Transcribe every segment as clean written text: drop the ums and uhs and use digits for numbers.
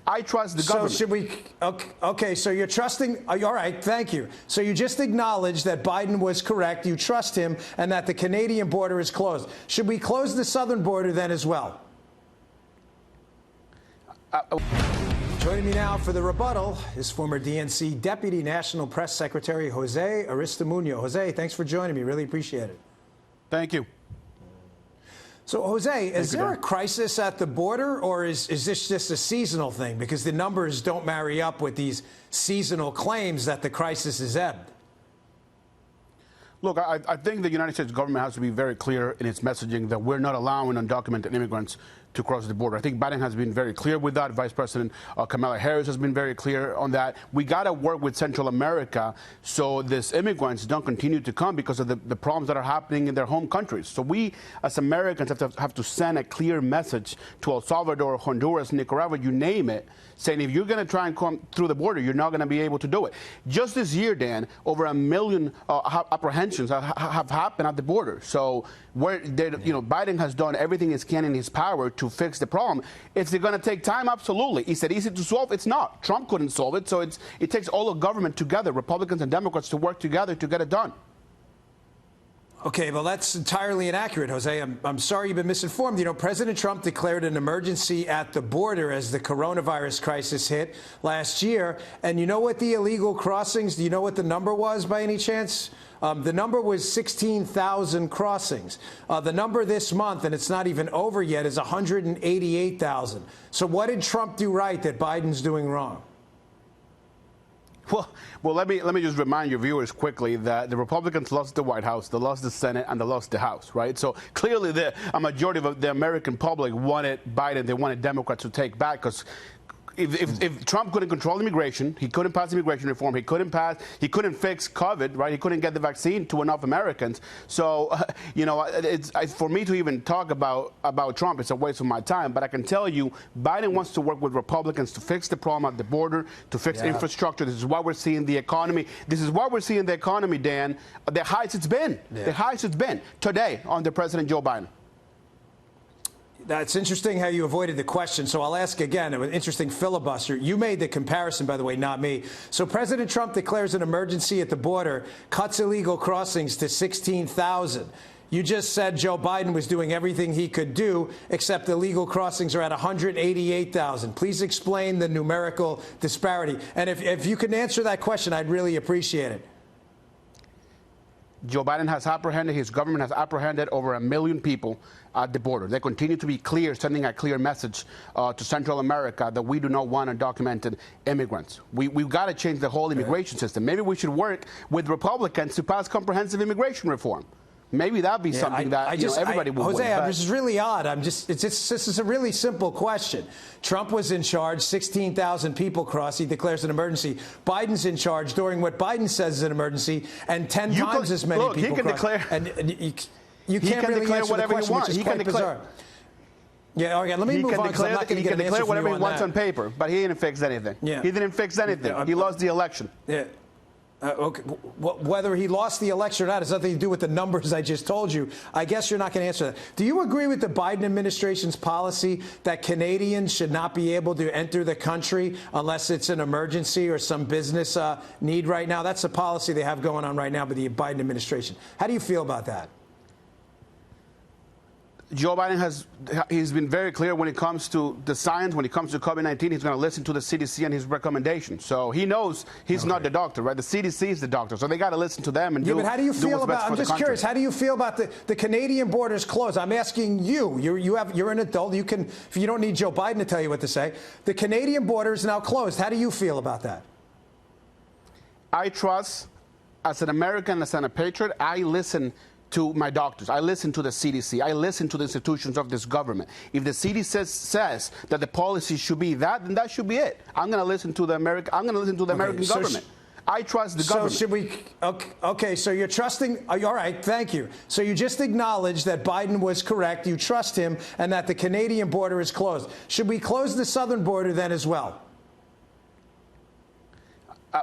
I trust the government. So should we? Okay, so you're trusting. All right, thank you. So you just acknowledged that Biden was correct. You trust him, and that the Canadian border is closed. Should we close the southern border then as well? Joining me now for the rebuttal is former DNC Deputy National Press Secretary Jose Aristimuño. Jose, thanks for joining me. Really appreciate it. Thank you. So, Jose, is there a crisis at the border, or is this just a seasonal thing? Because the numbers don't marry up with these seasonal claims that the crisis is ebbed. Look, I think the United States government has to be very clear in its messaging that we're not allowing undocumented immigrants to cross the border. I think Biden has been very clear with that. Vice President Kamala Harris has been very clear on that. We got to work with Central America so these immigrants don't continue to come because of the problems that are happening in their home countries. So we, as Americans, have to send a clear message to El Salvador, Honduras, Nicaragua, you name it, saying if you're going to try and come through the border, you're not going to be able to do it. Just this year, Dan, over 1 million apprehensions have happened at the border. So Biden has done everything he can in his power to fix the problem. Is it going to take time? Absolutely. Is it easy to solve? It's not. Trump couldn't solve it. So it takes all of government together, Republicans and Democrats, to work together to get it done. Okay, well, that's entirely inaccurate, Jose. I'm sorry you've been misinformed. You know, President Trump declared an emergency at the border as the coronavirus crisis hit last year. And you know what the illegal crossings, do you know what the number was by any chance? The number was 16,000 crossings. The number this month, and it's not even over yet, is 188,000. So what did Trump do right that Biden's doing wrong? Well, let me just remind your viewers quickly that the Republicans lost the White House, they lost the Senate, and they lost the House, right? So clearly a majority of the American public wanted Biden, they wanted Democrats to take back, because if Trump couldn't control immigration, he couldn't pass immigration reform, he couldn't fix COVID, right? He couldn't get the vaccine to enough Americans. So, for me to even talk about Trump, it's a waste of my time. But I can tell you, Biden wants to work with Republicans to fix the problem at the border, to fix infrastructure. This is what we're seeing the economy. This is what we're seeing the economy, Dan, the highest it's been. Yeah. The highest it's been today under President Joe Biden. That's interesting how you avoided the question. So I'll ask again. It was an interesting filibuster. You made the comparison, by the way, not me. So President Trump declares an emergency at the border, cuts illegal crossings to 16,000. You just said Joe Biden was doing everything he could do, except illegal crossings are at 188,000. Please explain the numerical disparity. And if you can answer that question, I'd really appreciate it. Joe Biden has apprehended, his government has apprehended over 1 million people at the border. They continue to be clear, sending a clear message to Central America that we do not want undocumented immigrants. We've got to change the whole immigration system. Maybe we should work with Republicans to pass comprehensive immigration reform. Maybe that'd be something that everybody would Jose, win. This is really odd. This is a really simple question. Trump was in charge, 16,000 people crossed. He declares an emergency. Biden's in charge during what Biden says is an emergency, and 10 times as many people he can crossed. Declare, and you can't really declare answer whatever the question, he wants. which is quite bizarre. Yeah, okay, let me move on, because I'm not going to get an answer from you on that. He can declare whatever he wants on paper, but he didn't fix anything. Yeah. He didn't fix anything. He lost the election. Yeah. Okay. Whether he lost the election or not has nothing to do with the numbers I just told you. I guess you're not going to answer that. Do you agree with the Biden administration's policy that Canadians should not be able to enter the country unless it's an emergency or some business need right now? That's a policy they have going on right now with the Biden administration. How do you feel about that? Joe Biden he's been very clear when it comes to the science, when it comes to COVID-19, he's going to listen to the CDC and his recommendations. So he knows he's not the doctor, right? The CDC is the doctor, so they got to listen to them and but how do you feel about? I'm just curious. How do you feel about the Canadian borders closed? I'm asking you. You're an adult. You can. You don't need Joe Biden to tell you what to say. The Canadian border is now closed. How do you feel about that? I trust, as an American, as a patriot, I listen to my doctors. I listen to the CDC. I listen to the institutions of this government. If the CDC says that the policy should be that, then that should be it. I'm going to listen to the American government. I trust the government. So should we? Okay. So you're trusting. All right. Thank you. So you just acknowledged that Biden was correct. You trust him, and that the Canadian border is closed. Should we close the southern border then as well?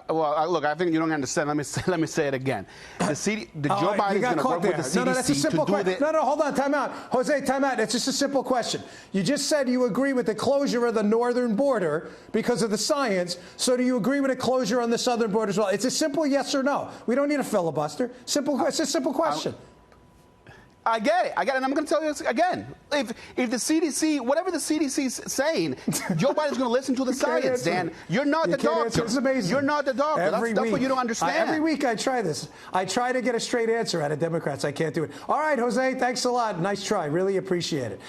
Look, I think you don't understand. Let me say it again. Joe Biden is going to work with the CDC that's a simple to do question. No, hold on. Time out. Jose, time out. It's just a simple question. You just said you agree with the closure of the northern border because of the science. So do you agree with a closure on the southern border as well? It's a simple yes or no. We don't need a filibuster. It's a simple question. I get it. And I'm going to tell you this again. If the CDC, whatever the CDC is saying, Joe Biden's going to listen to the science, Dan. You're not the doctor. It's amazing. You're not the doctor. That's what you don't understand. Every week I try this. I try to get a straight answer out of Democrats. I can't do it. All right, Jose, thanks a lot. Nice try. Really appreciate it.